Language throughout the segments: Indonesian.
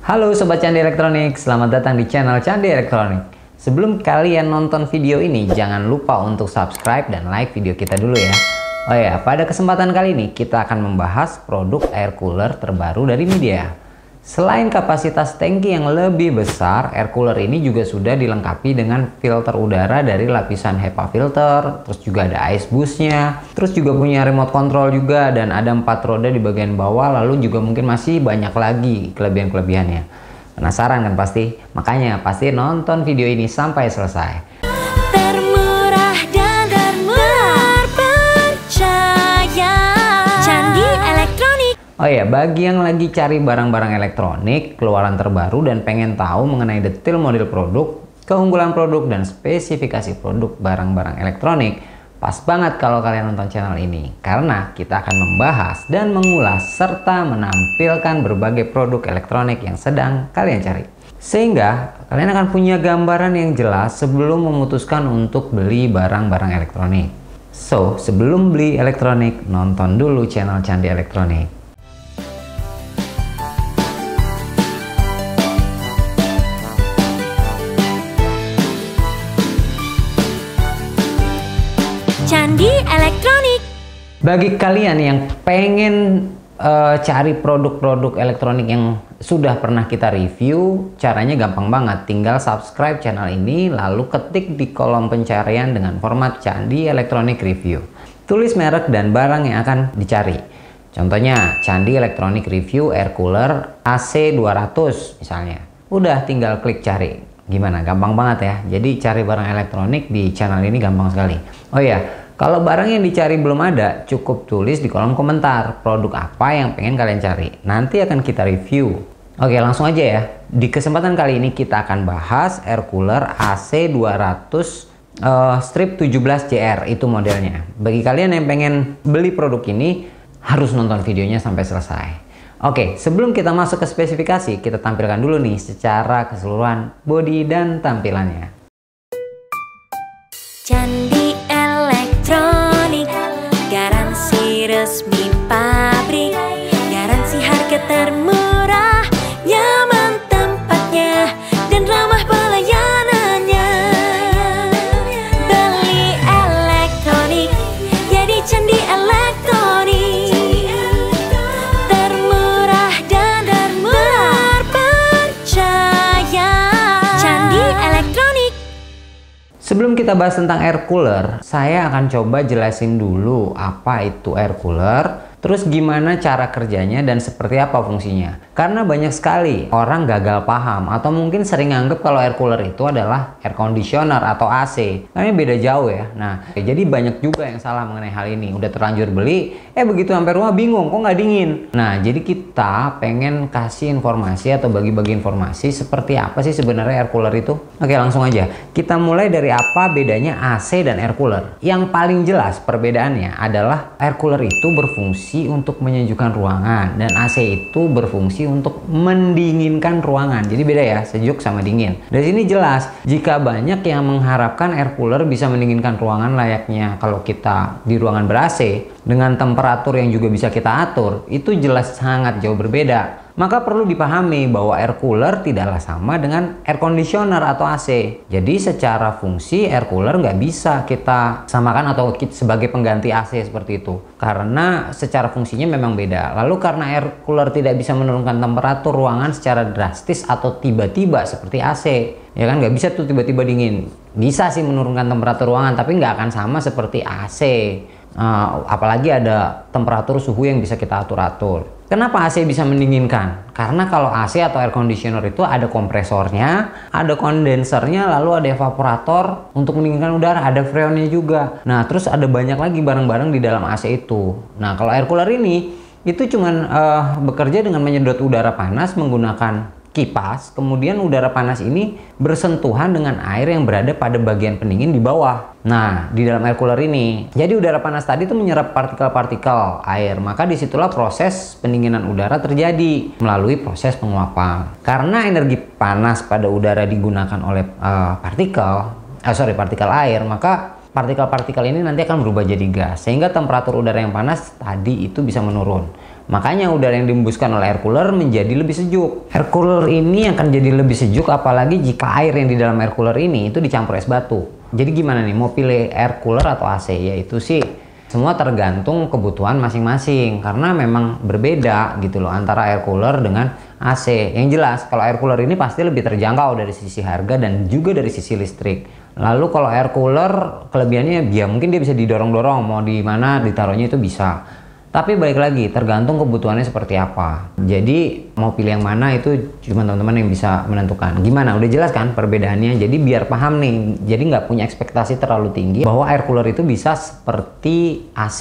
Halo Sobat Candi Elektronik, selamat datang di channel Candi Elektronik. Sebelum kalian nonton video ini, jangan lupa untuk subscribe dan like video kita dulu ya. Oh ya, pada kesempatan kali ini kita akan membahas produk air cooler terbaru dari Midea. Selain kapasitas tangki yang lebih besar, air cooler ini juga sudah dilengkapi dengan filter udara dari lapisan HEPA filter, terus juga ada ice boostnya, terus juga punya remote control juga, dan ada 4 roda di bagian bawah, lalu juga mungkin masih banyak lagi kelebihan-kelebihannya. Penasaran kan pasti? Makanya pasti nonton video ini sampai selesai. Termurah dan terpercaya, Candi Elektronik. Oh ya, bagi yang lagi cari barang-barang elektronik, keluaran terbaru dan pengen tahu mengenai detail model produk, keunggulan produk, dan spesifikasi produk barang-barang elektronik, pas banget kalau kalian nonton channel ini. Karena kita akan membahas dan mengulas serta menampilkan berbagai produk elektronik yang sedang kalian cari. Sehingga kalian akan punya gambaran yang jelas sebelum memutuskan untuk beli barang-barang elektronik. So, sebelum beli elektronik, nonton dulu channel Candi Elektronik. Candi Elektronik. Bagi kalian yang pengen cari produk-produk elektronik yang sudah pernah kita review, caranya gampang banget. Tinggal subscribe channel ini, lalu ketik di kolom pencarian dengan format Candi Elektronik Review. Tulis merek dan barang yang akan dicari. Contohnya Candi Elektronik Review Air Cooler AC 200 misalnya. Udah tinggal klik cari. Gimana? Gampang banget ya. Jadi cari barang elektronik di channel ini gampang sekali. Oh ya, kalau barang yang dicari belum ada, cukup tulis di kolom komentar produk apa yang pengen kalian cari. Nanti akan kita review. Oke, langsung aja ya. Di kesempatan kali ini kita akan bahas air cooler AC 200 strip 17 JR, itu modelnya. Bagi kalian yang pengen beli produk ini, harus nonton videonya sampai selesai. Oke, sebelum kita masuk ke spesifikasi, kita tampilkan dulu nih secara keseluruhan bodi dan tampilannya. Candi Elektronik, garansi resmi pabrik, garansi harga termurah, nyaman tempatnya, dan ramah pelayanannya. Beli elektronik, jadi Candi Elektronik. Termurah dan terpercaya, Candi Elektronik. Sebelum kita bahas tentang air cooler, saya akan coba jelasin dulu apa itu air cooler, terus gimana cara kerjanya dan seperti apa fungsinya. Karena banyak sekali orang gagal paham atau mungkin sering nganggep kalau air cooler itu adalah air conditioner atau AC. Karena beda jauh ya. Nah, jadi banyak juga yang salah mengenai hal ini. Udah terlanjur beli, begitu sampai rumah bingung, kok nggak dingin. Nah, jadi kita pengen kasih informasi atau bagi-bagi informasi seperti apa sih sebenarnya air cooler itu. Oke, langsung aja. Kita mulai dari apa bedanya AC dan air cooler. Yang paling jelas perbedaannya adalah air cooler itu berfungsi untuk menyejukkan ruangan dan AC itu berfungsi untuk mendinginkan ruangan. Jadi beda ya, sejuk sama dingin. Dari sini jelas jika banyak yang mengharapkan air cooler bisa mendinginkan ruangan layaknya kalau kita di ruangan ber-AC dengan temperatur yang juga bisa kita atur, itu jelas sangat jauh berbeda. Maka perlu dipahami bahwa air cooler tidaklah sama dengan air conditioner atau AC. Jadi secara fungsi air cooler nggak bisa kita samakan atau sebagai pengganti AC seperti itu. Karena secara fungsinya memang beda. Lalu karena air cooler tidak bisa menurunkan temperatur ruangan secara drastis atau tiba-tiba seperti AC. Ya kan, nggak bisa tuh tiba-tiba dingin. Bisa sih menurunkan temperatur ruangan, tapi nggak akan sama seperti AC. Apalagi ada temperatur suhu yang bisa kita atur-atur. Kenapa AC bisa mendinginkan? Karena kalau AC atau air conditioner itu ada kompresornya, ada kondensernya, lalu ada evaporator untuk mendinginkan udara, ada freonnya juga. Nah, terus ada banyak lagi barang-barang di dalam AC itu. Nah, kalau air cooler ini itu cuman bekerja dengan menyedot udara panas menggunakan kipas, kemudian udara panas ini bersentuhan dengan air yang berada pada bagian pendingin di bawah. Nah, di dalam air cooler ini, jadi udara panas tadi itu menyerap partikel-partikel air, maka disitulah proses pendinginan udara terjadi melalui proses penguapan. Karena energi panas pada udara digunakan oleh partikel air, maka partikel-partikel ini nanti akan berubah jadi gas, sehingga temperatur udara yang panas tadi itu bisa menurun. Makanya udara yang dihembuskan oleh air cooler menjadi lebih sejuk. Air cooler ini akan jadi lebih sejuk apalagi jika air yang di dalam air cooler ini itu dicampur es batu. Jadi gimana nih, mau pilih air cooler atau AC? Yaitu sih semua tergantung kebutuhan masing-masing, karena memang berbeda gitu loh antara air cooler dengan AC. Yang jelas kalau air cooler ini pasti lebih terjangkau dari sisi harga dan juga dari sisi listrik. Lalu kalau air cooler kelebihannya ya mungkin dia bisa didorong-dorong, mau di mana ditaruhnya itu bisa. Tapi balik lagi tergantung kebutuhannya seperti apa. Jadi mau pilih yang mana itu cuma teman-teman yang bisa menentukan. Gimana? Udah jelas kan perbedaannya? Jadi biar paham nih. Jadi nggak punya ekspektasi terlalu tinggi bahwa air cooler itu bisa seperti AC.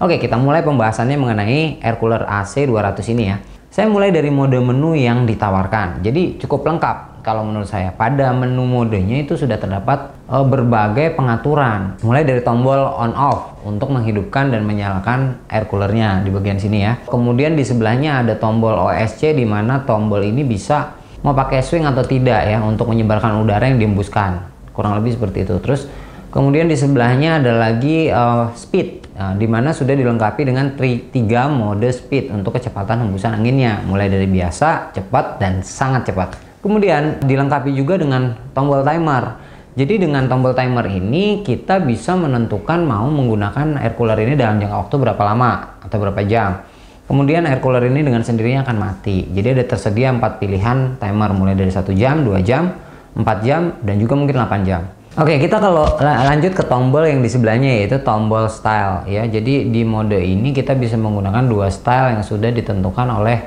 Oke, kita mulai pembahasannya mengenai air cooler AC 200 ini ya. Saya mulai dari mode menu yang ditawarkan. Jadi cukup lengkap kalau menurut saya. Pada menu modenya itu sudah terdapat berbagai pengaturan. Mulai dari tombol on off untuk menghidupkan dan menyalakan air coolernya di bagian sini ya. Kemudian di sebelahnya ada tombol OSC di mana tombol ini bisa mau pakai swing atau tidak ya untuk menyebarkan udara yang dihembuskan. Kurang lebih seperti itu. Terus kemudian di sebelahnya ada lagi speed. Di mana sudah dilengkapi dengan 3 mode speed untuk kecepatan hembusan anginnya, mulai dari biasa, cepat, dan sangat cepat. Kemudian dilengkapi juga dengan tombol timer. Jadi dengan tombol timer ini kita bisa menentukan mau menggunakan air cooler ini dalam jangka waktu berapa lama atau berapa jam. Kemudian air cooler ini dengan sendirinya akan mati. Jadi ada tersedia 4 pilihan timer, mulai dari 1 jam, 2 jam, 4 jam, dan juga mungkin 8 jam. Oke, kita kalau lanjut ke tombol yang di sebelahnya yaitu tombol style ya. Jadi di mode ini kita bisa menggunakan 2 style yang sudah ditentukan oleh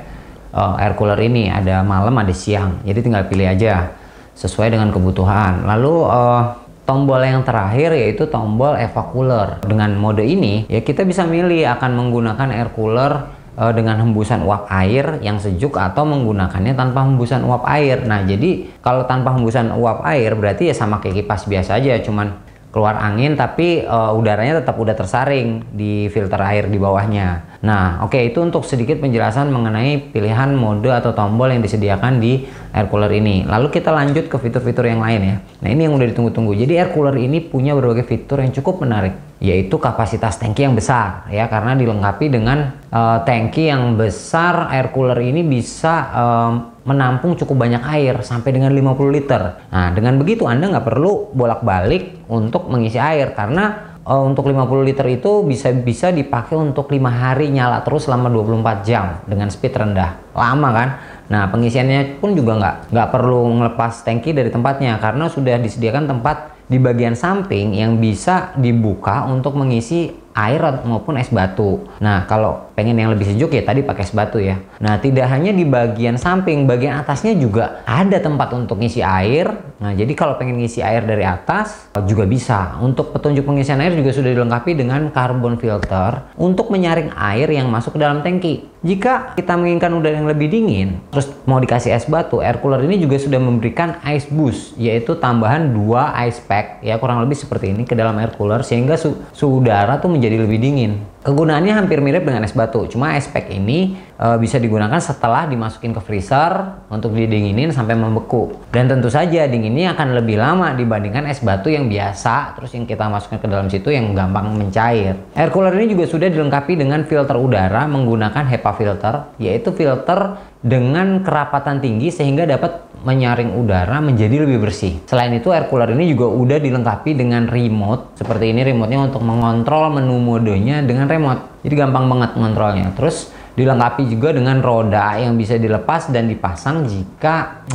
air cooler ini. Ada malam, ada siang. Jadi tinggal pilih aja sesuai dengan kebutuhan. Lalu tombol yang terakhir yaitu tombol evacueller. Dengan mode ini ya kita bisa milih akan menggunakan air cooler dengan hembusan uap air yang sejuk atau menggunakannya tanpa hembusan uap air. Nah, jadi kalau tanpa hembusan uap air berarti ya sama kayak kipas biasa aja, cuman keluar angin tapi udaranya tetap udah tersaring di filter air di bawahnya. Nah, oke, itu untuk sedikit penjelasan mengenai pilihan mode atau tombol yang disediakan di air cooler ini. Lalu kita lanjut ke fitur-fitur yang lain ya. Nah, ini yang udah ditunggu-tunggu. Jadi air cooler ini punya berbagai fitur yang cukup menarik, yaitu kapasitas tangki yang besar ya, karena dilengkapi dengan tangki yang besar. Air cooler ini bisa menampung cukup banyak air sampai dengan 50 liter. Nah, dengan begitu Anda nggak perlu bolak-balik untuk mengisi air, karena untuk 50 liter itu bisa dipakai untuk 5 hari nyala terus selama 24 jam dengan speed rendah. Lama kan? Nah, pengisiannya pun juga nggak perlu ngelepas tangki dari tempatnya, karena sudah disediakan tempat di bagian samping yang bisa dibuka untuk mengisi air maupun es batu. Nah, kalau pengen yang lebih sejuk ya tadi pakai es batu ya. Nah, tidak hanya di bagian samping, bagian atasnya juga ada tempat untuk ngisi air. Nah, jadi kalau pengen ngisi air dari atas juga bisa. Untuk petunjuk pengisian air juga sudah dilengkapi dengan carbon filter untuk menyaring air yang masuk ke dalam tangki. Jika kita menginginkan udara yang lebih dingin, terus mau dikasih es batu, air cooler ini juga sudah memberikan ice boost, yaitu tambahan 2 ice pack ya, kurang lebih seperti ini ke dalam air cooler, sehingga suhu udara tuh menjadi lebih dingin. Kegunaannya hampir mirip dengan es batu, cuma ice pack ini bisa digunakan setelah dimasukin ke freezer untuk didinginin sampai membeku. Dan tentu saja dinginnya akan lebih lama dibandingkan es batu yang biasa, terus yang kita masukkan ke dalam situ yang gampang mencair. Air cooler ini juga sudah dilengkapi dengan filter udara menggunakan HEPA filter, yaitu filter dengan kerapatan tinggi sehingga dapat menyaring udara menjadi lebih bersih. Selain itu, air cooler ini juga udah dilengkapi dengan remote. Seperti ini remote-nya untuk mengontrol menu modenya dengan remote. Jadi gampang banget mengontrolnya. Terus dilengkapi juga dengan roda yang bisa dilepas dan dipasang jika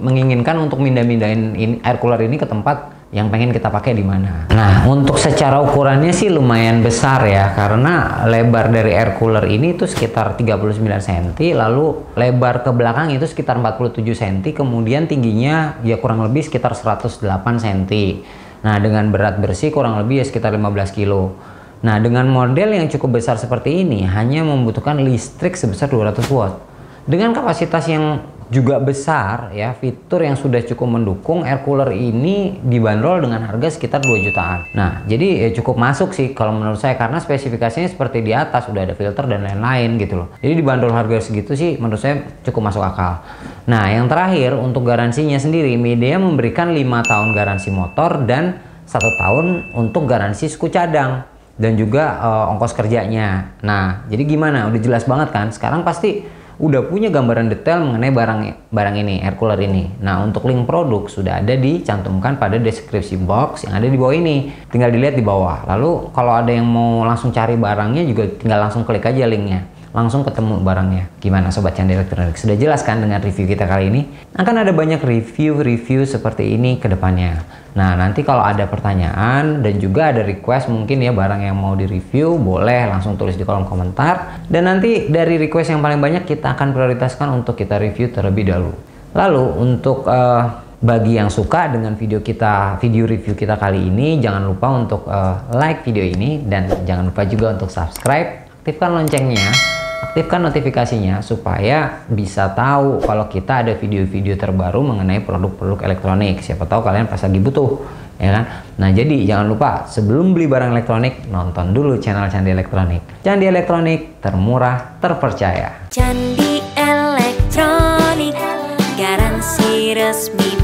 menginginkan untuk mindah-mindahin air cooler ini ke tempat yang pengen kita pakai di mana. Nah, untuk secara ukurannya sih lumayan besar ya, karena lebar dari air cooler ini itu sekitar 39 cm, lalu lebar ke belakang itu sekitar 47 cm, kemudian tingginya ya kurang lebih sekitar 108 cm. Nah, dengan berat bersih kurang lebih ya sekitar 15 kilo. Nah, dengan model yang cukup besar seperti ini hanya membutuhkan listrik sebesar 200 watt. Dengan kapasitas yang juga besar ya, fitur yang sudah cukup mendukung, air cooler ini dibanderol dengan harga sekitar 2 jutaan. Nah, jadi ya cukup masuk sih kalau menurut saya, karena spesifikasinya seperti di atas, udah ada filter dan lain-lain gitu loh. Jadi dibanderol harga segitu sih menurut saya cukup masuk akal. Nah, yang terakhir untuk garansinya sendiri, Midea memberikan 5 tahun garansi motor dan 1 tahun untuk garansi suku cadang. dan juga ongkos kerjanya. Nah, jadi gimana? Udah jelas banget kan? Sekarang pasti udah punya gambaran detail mengenai barang ini, air cooler ini. Nah, untuk link produk sudah ada dicantumkan pada deskripsi box yang ada di bawah ini. Tinggal dilihat di bawah. Lalu kalau ada yang mau langsung cari barangnya juga tinggal langsung klik aja linknya. Langsung ketemu barangnya. Gimana Sobat Candi Elektronik? Sudah jelas kan dengan review kita kali ini? Akan ada banyak review seperti ini ke depannya. Nah, nanti kalau ada pertanyaan dan juga ada request mungkin ya barang yang mau di-review, boleh langsung tulis di kolom komentar. Dan nanti dari request yang paling banyak kita akan prioritaskan untuk kita review terlebih dahulu. Lalu untuk bagi yang suka dengan video review kita kali ini, jangan lupa untuk like video ini dan jangan lupa juga untuk subscribe, aktifkan loncengnya. Aktifkan notifikasinya supaya bisa tahu kalau kita ada video-video terbaru mengenai produk-produk elektronik. Siapa tahu kalian pas lagi butuh, ya kan? Nah, jadi jangan lupa sebelum beli barang elektronik, nonton dulu channel Candi Elektronik. Candi Elektronik, termurah, terpercaya. Candi Elektronik, garansi resmi